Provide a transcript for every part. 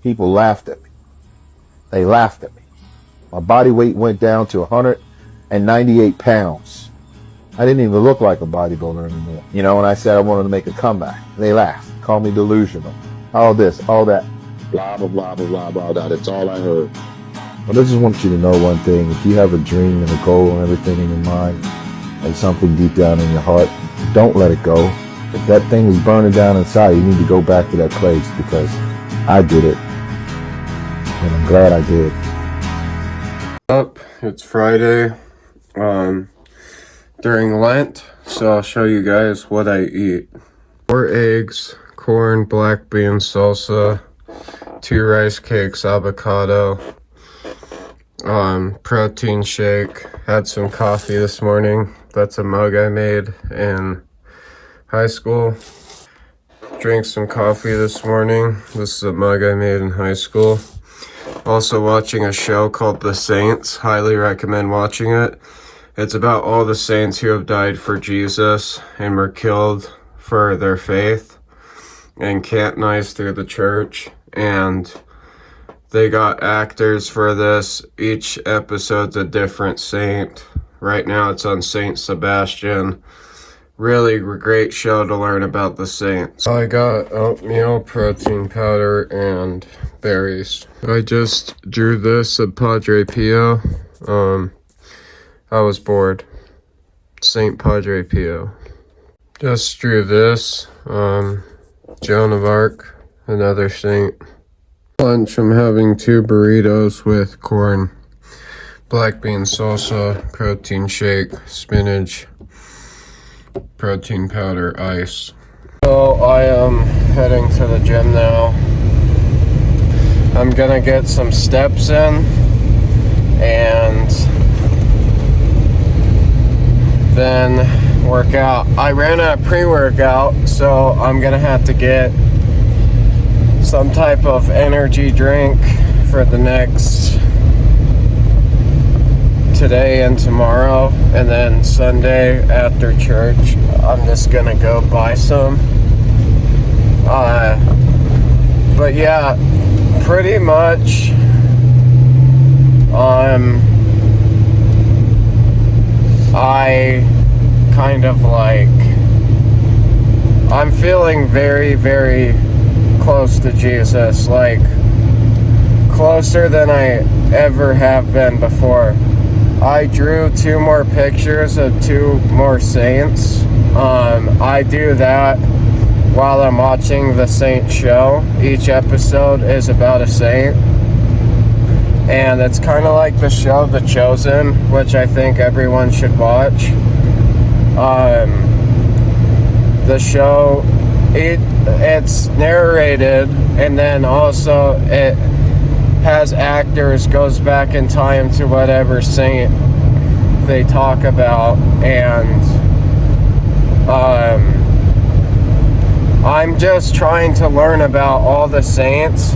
people laughed at me. They laughed at me. My body weight went down to 198 pounds. I didn't even look like a bodybuilder anymore. You know, when I said I wanted to make a comeback, they laughed, called me delusional. All this, all that, blah, blah, blah, blah, blah, blah, blah. That's all I heard. But I just want you to know one thing. If you have a dream and a goal and everything in your mind and something deep down in your heart, don't let it go. If that thing is burning down inside, you need to go back to that place, because I did it. And I'm glad I did. It's Friday during Lent, so I'll show you guys what I eat. 4 eggs, corn, black bean salsa, 2 rice cakes, avocado, protein shake. Had some coffee this morning. That's a mug I made in high school. Drank some coffee this morning. This is a mug I made in high school. Also watching a show called The Saints. Highly recommend watching it. It's about all the saints who have died for Jesus and were killed for their faith and canonized through the church. And they got actors for this. Each episode's a different saint. Right now it's on Saint Sebastian. Really great show to learn about the saints. I got oatmeal, protein powder, and berries. I just drew this at Padre Pio. I was bored. Saint Padre Pio. Just drew this. Joan of Arc, another saint. Lunch, I'm having 2 burritos with corn, black bean salsa, protein shake, spinach, protein powder, ice. So I am heading to the gym now. I'm gonna get some steps in and then work out. I ran a pre-workout, so I'm gonna have to get some type of energy drink for the next today and tomorrow, and then Sunday after church I'm just gonna go buy some. But yeah, pretty much I kind of like, I'm feeling very, very close to Jesus, like closer than I ever have been before. I drew 2 more pictures of 2 more saints. I do that while I'm watching the saint show. Each episode is about a saint, and it's kind of like the show The Chosen, which I think everyone should watch. The show, it's narrated, and then also it has actors, goes back in time to whatever saint they talk about, and I'm just trying to learn about all the saints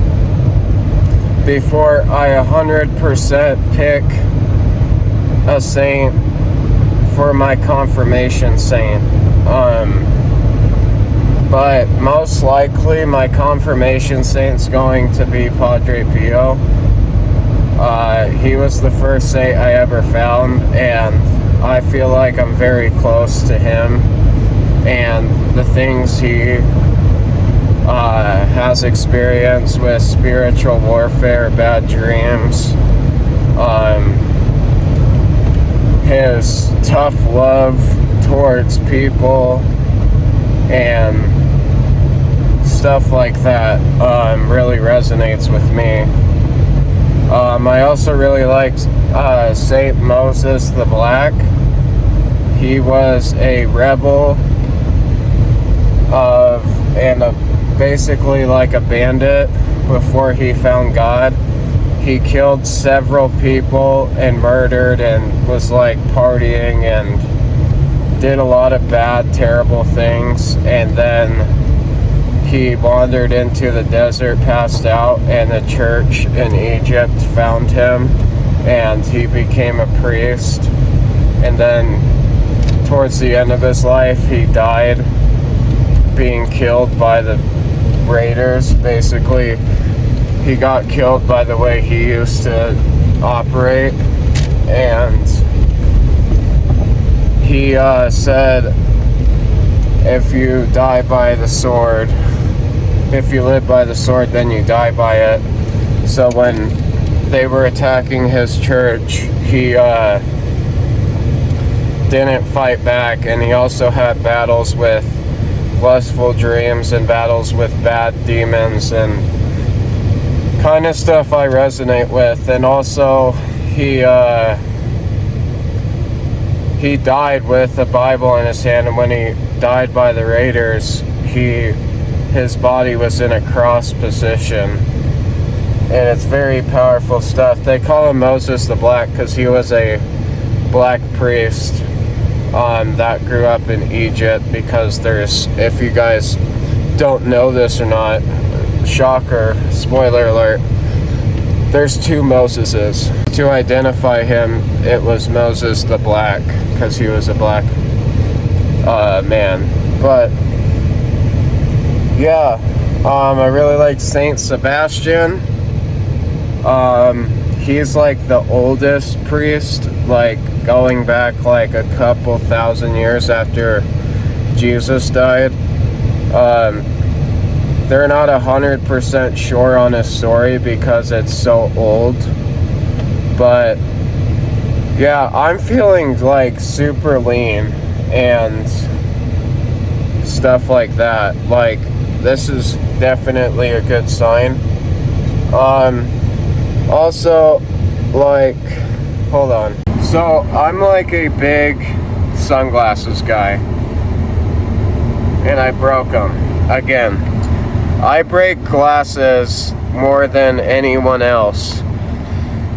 before I 100% pick a saint for my confirmation saint. But most likely my confirmation saint's going to be Padre Pio. He was the first saint I ever found, and I feel like I'm very close to him and the things he has experienced with spiritual warfare, bad dreams, his tough love towards people, and stuff like that really resonates with me. I also really liked Saint Moses the Black. He was a rebel basically like a bandit before he found God. He killed several people and murdered and was like partying and did a lot of bad, terrible things, and then he wandered into the desert, passed out, and the church in Egypt found him, and he became a priest. And then towards the end of his life, he died being killed by the raiders. Basically, he got killed by the way he used to operate, and he said, if you die by the sword, if you live by the sword, then you die by it. So when they were attacking his church, he didn't fight back, and he also had battles with lustful dreams and battles with bad demons and kind of stuff I resonate with. And also he died with a Bible in his hand, and when he died by the raiders, his body was in a cross position, and it's very powerful stuff. They call him Moses the Black because he was a black priest that grew up in Egypt, because there's, if you guys don't know this or not, shocker, spoiler alert, there's two Moseses. To identify him, it was Moses the Black, because he was a black man. But yeah, I really like Saint Sebastian. He's like the oldest priest, like going back like a couple thousand years after Jesus died. They're not 100% sure on his story because it's so old, but yeah, I'm feeling like super lean and stuff like that. Like, this is definitely a good sign. Also, like, hold on. So I'm like a big sunglasses guy, and I broke them again. I break glasses more than anyone else,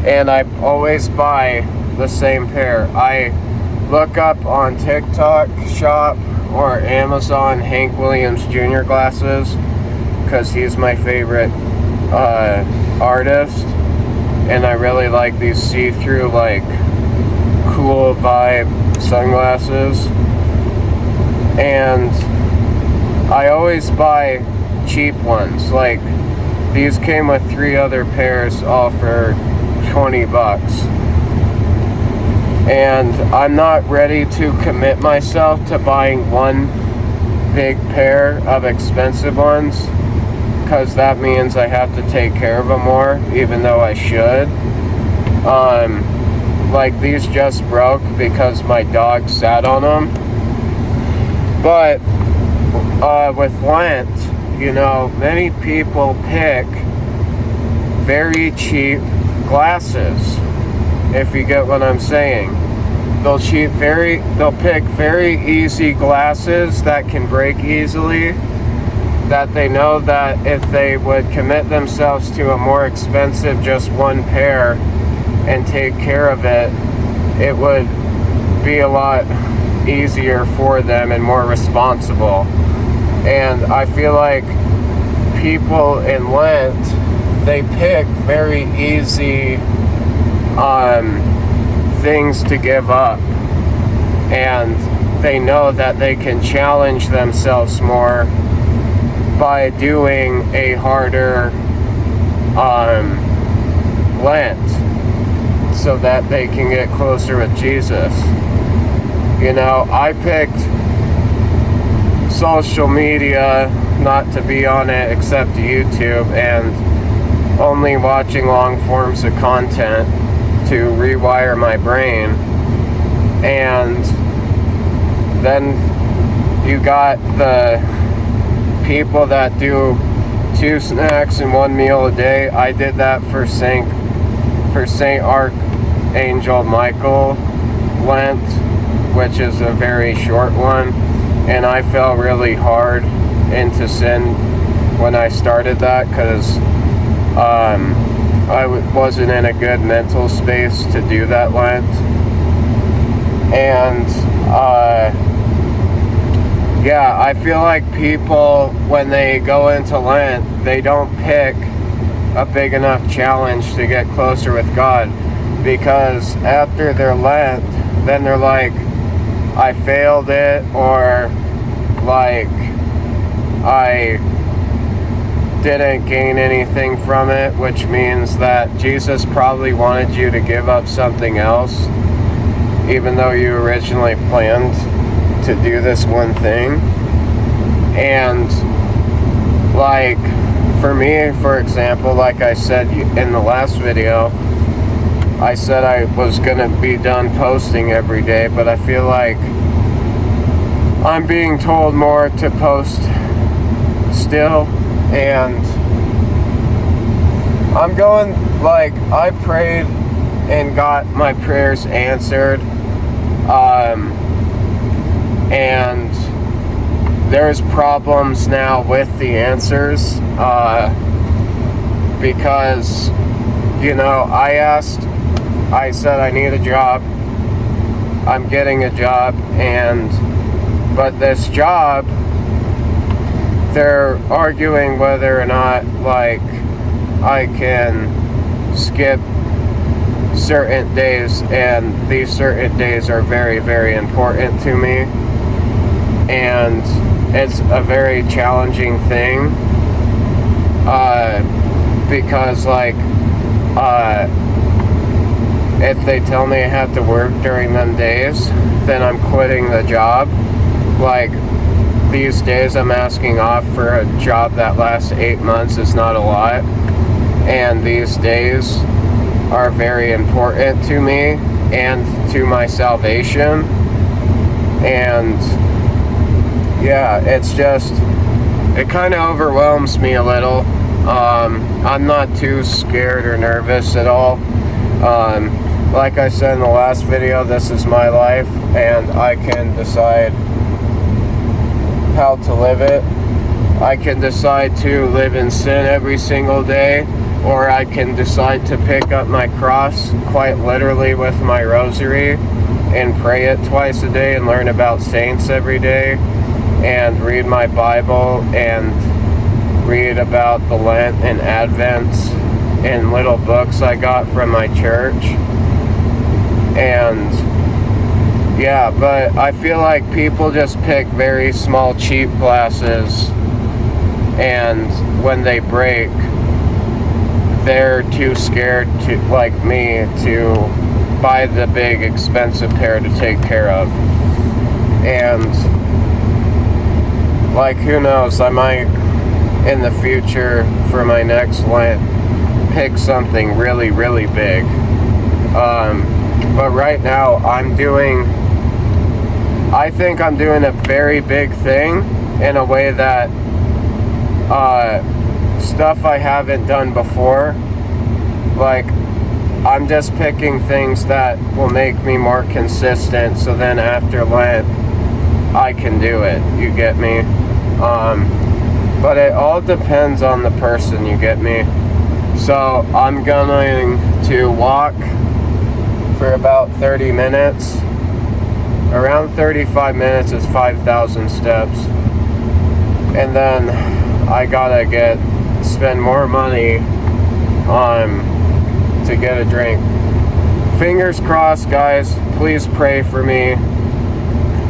and I always buy the same pair. I look up on TikTok shop or Amazon Hank Williams Jr. glasses, because he's my favorite artist, and I really like these see-through, like, cool vibe sunglasses. And I always buy cheap ones. Like, these came with 3 other pairs, all for $20. And I'm not ready to commit myself to buying one big pair of expensive ones, because that means I have to take care of them more, even though I should. Like, these just broke because my dog sat on them. But with Lent, you know, many people pick very cheap glasses, if you get what I'm saying. They'll pick very easy glasses that can break easily, that they know that if they would commit themselves to a more expensive just one pair and take care of it, it would be a lot easier for them and more responsible. And I feel like people in Lent, they pick very easy things to give up, and they know that they can challenge themselves more by doing a harder Lent, so that they can get closer with Jesus. You know, I picked social media not to be on it except YouTube, and only watching long forms of content to rewire my brain. And then you got the people that do 2 snacks and 1 meal a day. I did that for Saint Archangel Michael Lent, which is a very short one, and I fell really hard into sin when I started that, because I wasn't in a good mental space to do that Lent. And yeah, I feel like people, when they go into Lent, they don't pick a big enough challenge to get closer with God, because after their Lent, then they're like, I failed it, or like, I didn't gain anything from it, which means that Jesus probably wanted you to give up something else, even though you originally planned to do this one thing. And like for me, for example, like I said in the last video, I said I was gonna be done posting every day, but I feel like I'm being told more to post still. And I'm going, like, I prayed and got my prayers answered, and there's problems now with the answers, because, you know, I said I need a job, I'm getting a job, but this job, they're arguing whether or not, like, I can skip certain days, and these certain days are very, very important to me, and it's a very challenging thing, because, like, if they tell me I have to work during them days, then I'm quitting the job. Like, these days I'm asking off for a job that lasts 8 months is not a lot, and these days are very important to me and to my salvation. And yeah, it's just, it kind of overwhelms me a little. I'm not too scared or nervous at all. Like I said in the last video, this is my life, and I can decide how to live it. I can decide to live in sin every single day, or I can decide to pick up my cross quite literally with my rosary and pray it twice a day and learn about saints every day and read my Bible and read about the Lent and Advent in little books I got from my church. And yeah, but I feel like people just pick very small, cheap glasses, and when they break, they're too scared to, like me, to buy the big, expensive pair to take care of. And, like, who knows, I might, in the future, for my next Lent, pick something really, really big. But right now, I think I'm doing a very big thing in a way that stuff I haven't done before. Like, I'm just picking things that will make me more consistent, so then after Lent I can do it, you get me? But it all depends on the person, you get me? So I'm going to walk for about 30 minutes. Around 35 minutes is 5,000 steps. And then I gotta spend more money to get a drink. Fingers crossed, guys. Please pray for me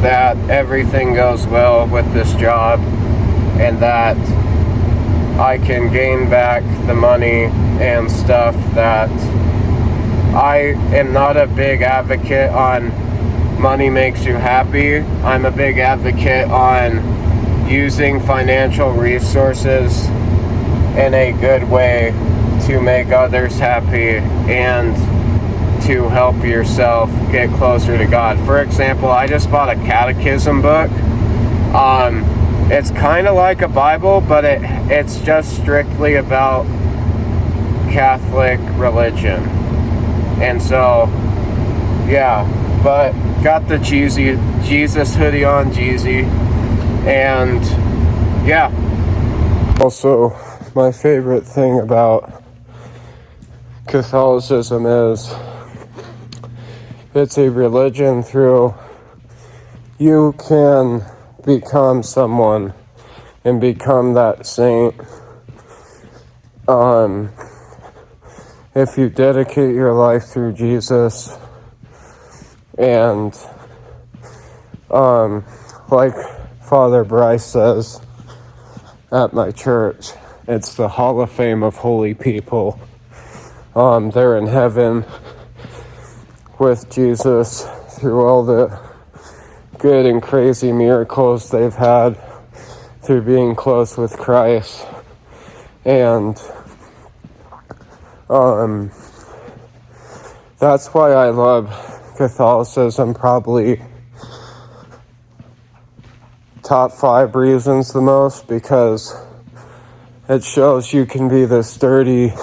that everything goes well with this job and that I can gain back the money and stuff. That I am not a big advocate on money makes you happy. I'm a big advocate on using financial resources in a good way to make others happy and to help yourself get closer to God. For example, I just bought a catechism book. It's kind of like a Bible, but it's just strictly about Catholic religion. And so, yeah, but got the Jesus hoodie on, Jeezy. And yeah. Also, my favorite thing about Catholicism is it's a religion through you can become someone and become that saint if you dedicate your life through Jesus. And like Father Bryce says at my church, It's the Hall of Fame of holy people. They're in heaven with Jesus through all the good and crazy miracles they've had through being close with Christ. And that's why I love Catholicism, probably top 5 reasons the most, because it shows you can be this dirty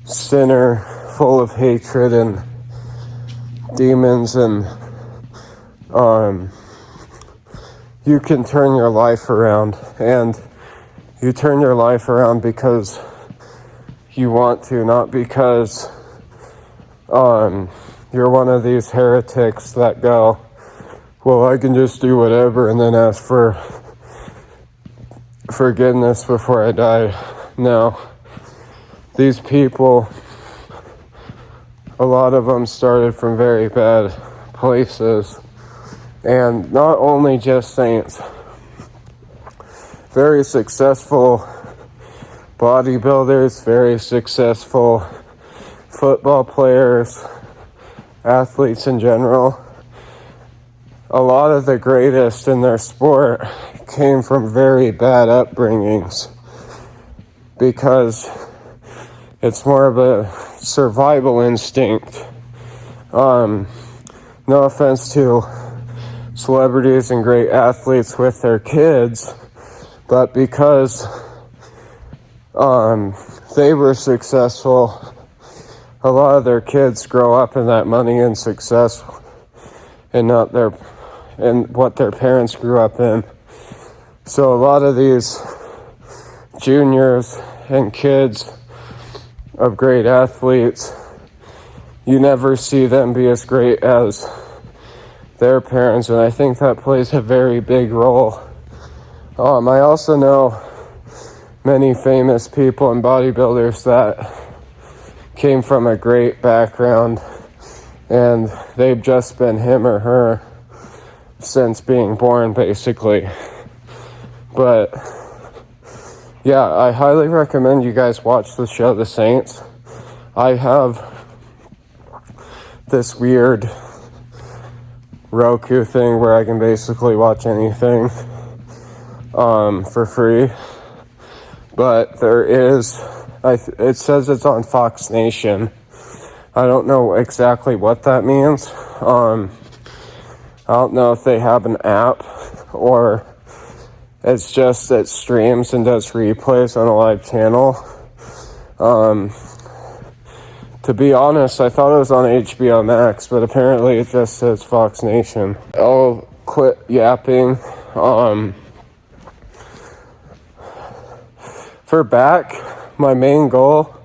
sinner full of hatred and demons, and you can turn your life around, and you turn your life around because you want to, not because you're one of these heretics that go, well, I can just do whatever and then ask for forgiveness before I die. No. These people, a lot of them started from very bad places. And not only just saints, very successful bodybuilders, very successful football players, athletes in general. A lot of the greatest in their sport came from very bad upbringings, because it's more of a survival instinct. No offense to celebrities and great athletes with their kids, but because they were successful, a lot of their kids grow up in that money and success, and not what their parents grew up in. So a lot of these juniors and kids of great athletes, you never see them be as great as their parents, and I think that plays a very big role. I also know many famous people and bodybuilders that came from a great background, and they've just been him or her since being born, basically. But yeah, I highly recommend you guys watch the show The Saints. I have this weird Roku thing where I can basically watch anything for free. But there is, it says it's on Fox Nation. I don't know exactly what that means. I don't know if they have an app or it's just it streams and does replays on a live channel. To be honest, I thought it was on HBO Max, but apparently it just says Fox Nation. I'll quit yapping. For back, my main goal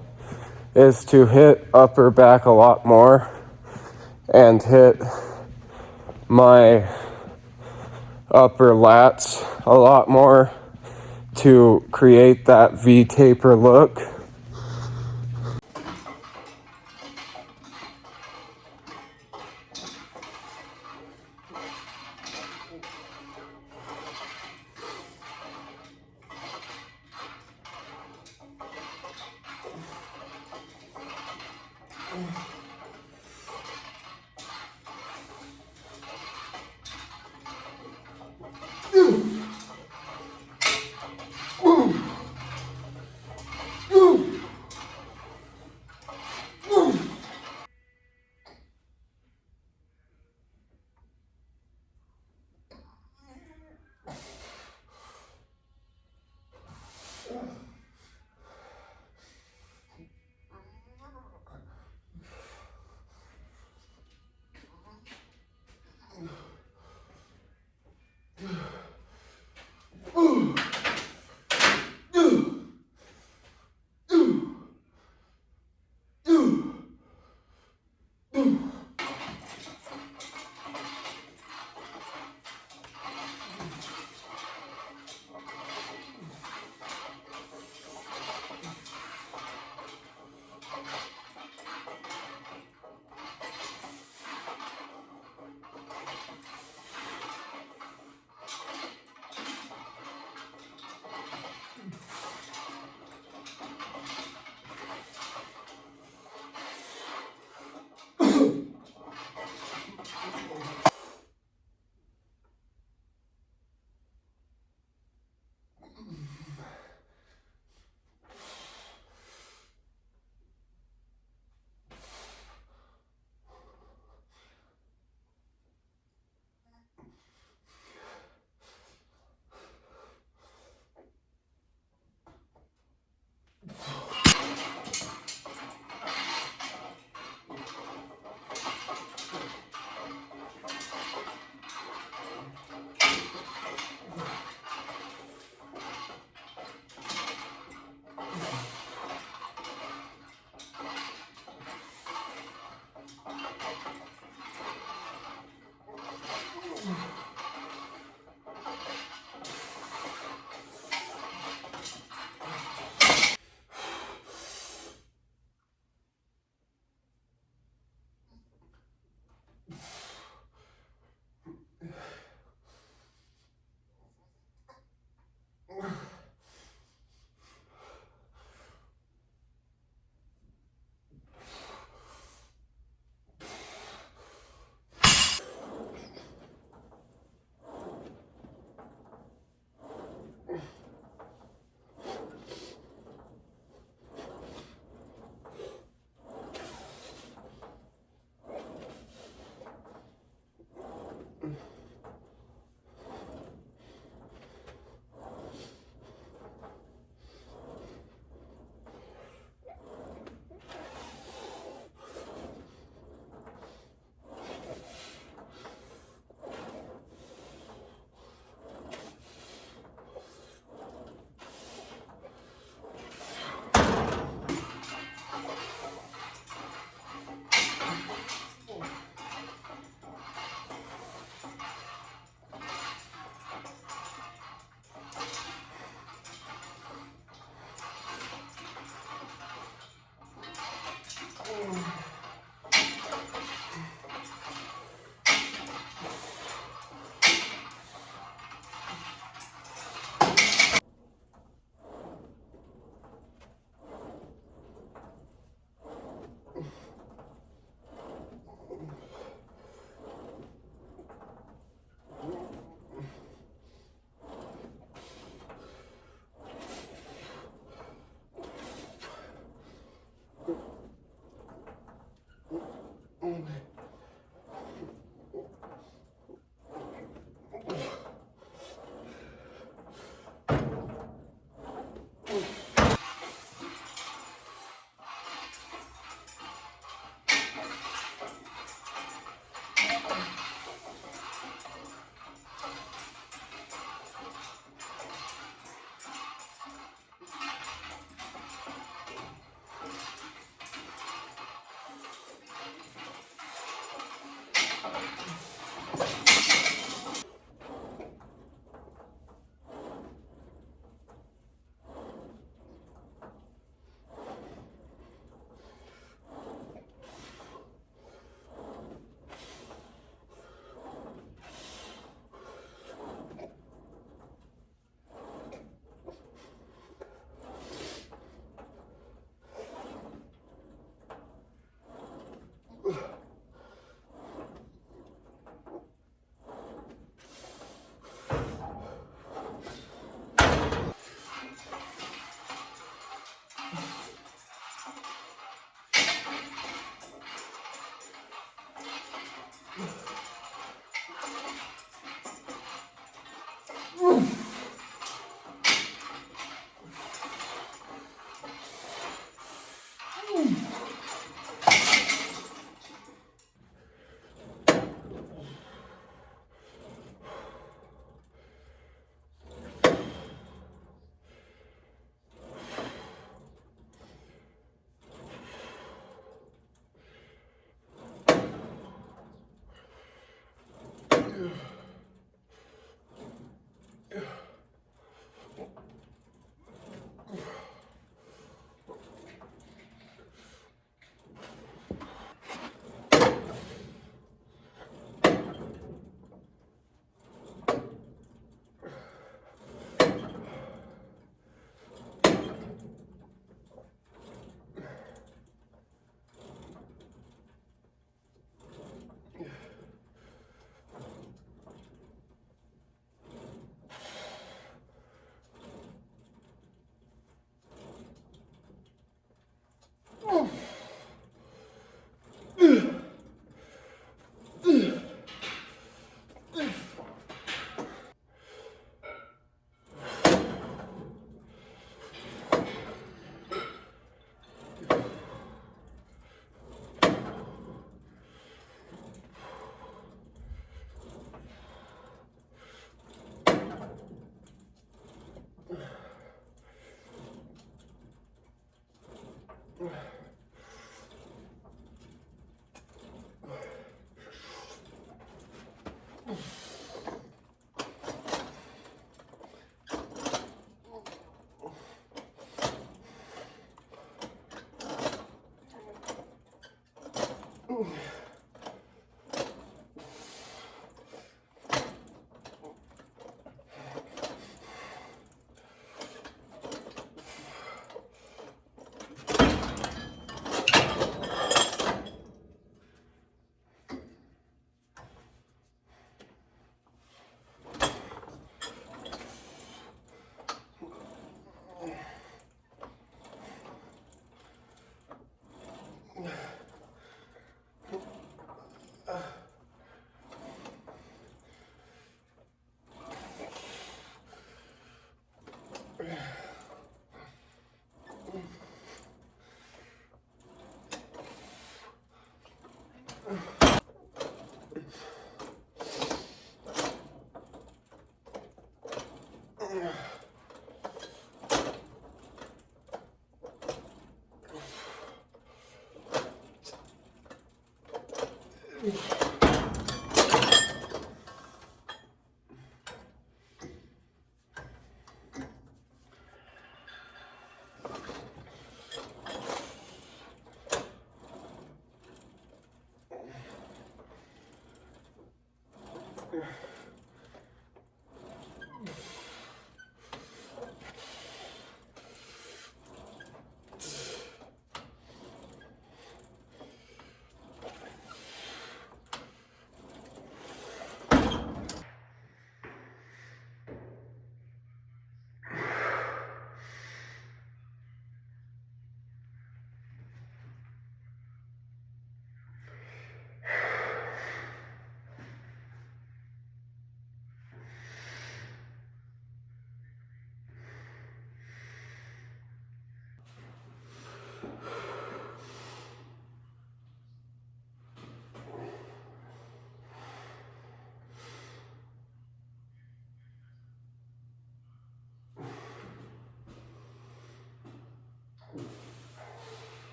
is to hit upper back a lot more and hit my upper lats a lot more to create that V-taper look.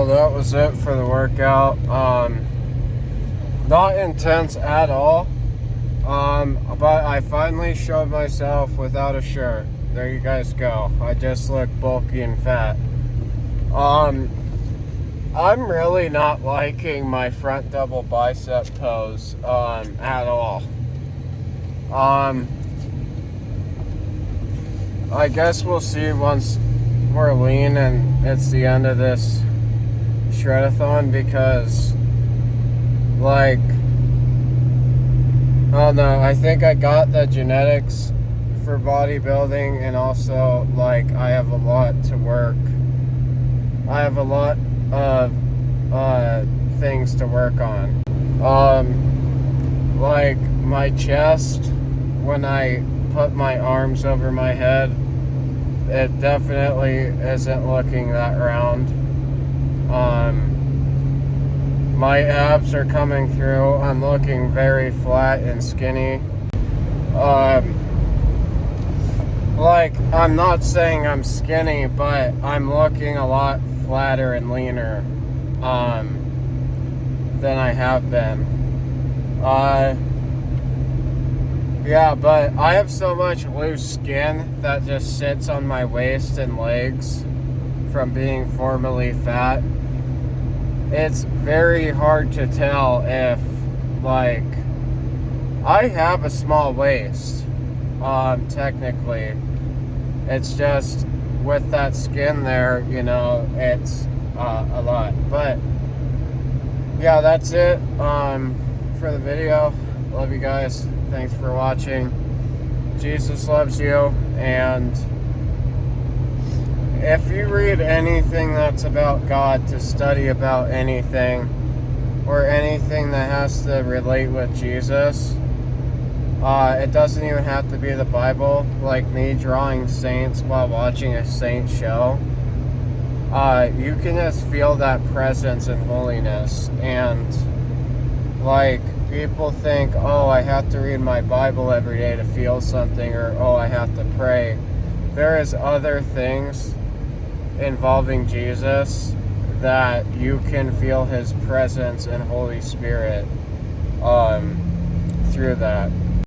So that was it for the workout. Not intense at all. But I finally showed myself without a shirt. There you guys go. I just look bulky and fat. I'm really not liking my front double bicep pose, at all. I guess we'll see once we're lean and it's the end of this Shredathon, because, like, I don't know, I think I got the genetics for bodybuilding, and also, like, I have a lot to work. I have a lot of things to work on. Like my chest, when I put my arms over my head, it definitely isn't looking that round. My abs are coming through. I'm looking very flat and skinny. Like, I'm not saying I'm skinny, but I'm looking a lot flatter and leaner than I have been. Yeah, but I have so much loose skin that just sits on my waist and legs from being formerly fat. It's very hard to tell if, like, I have a small waist, technically. It's just with that skin there, you know, it's a lot. But yeah, that's it for the video. Love you guys. Thanks for watching. Jesus loves you. And if you read anything that's about God, to study about anything or anything that has to relate with Jesus, it doesn't even have to be the Bible. Like me drawing saints while watching a saint show, you can just feel that presence and holiness. And, like, people think, oh, I have to read my Bible every day to feel something, or oh, I have to pray. There is other things involving Jesus that you can feel his presence and Holy Spirit through that.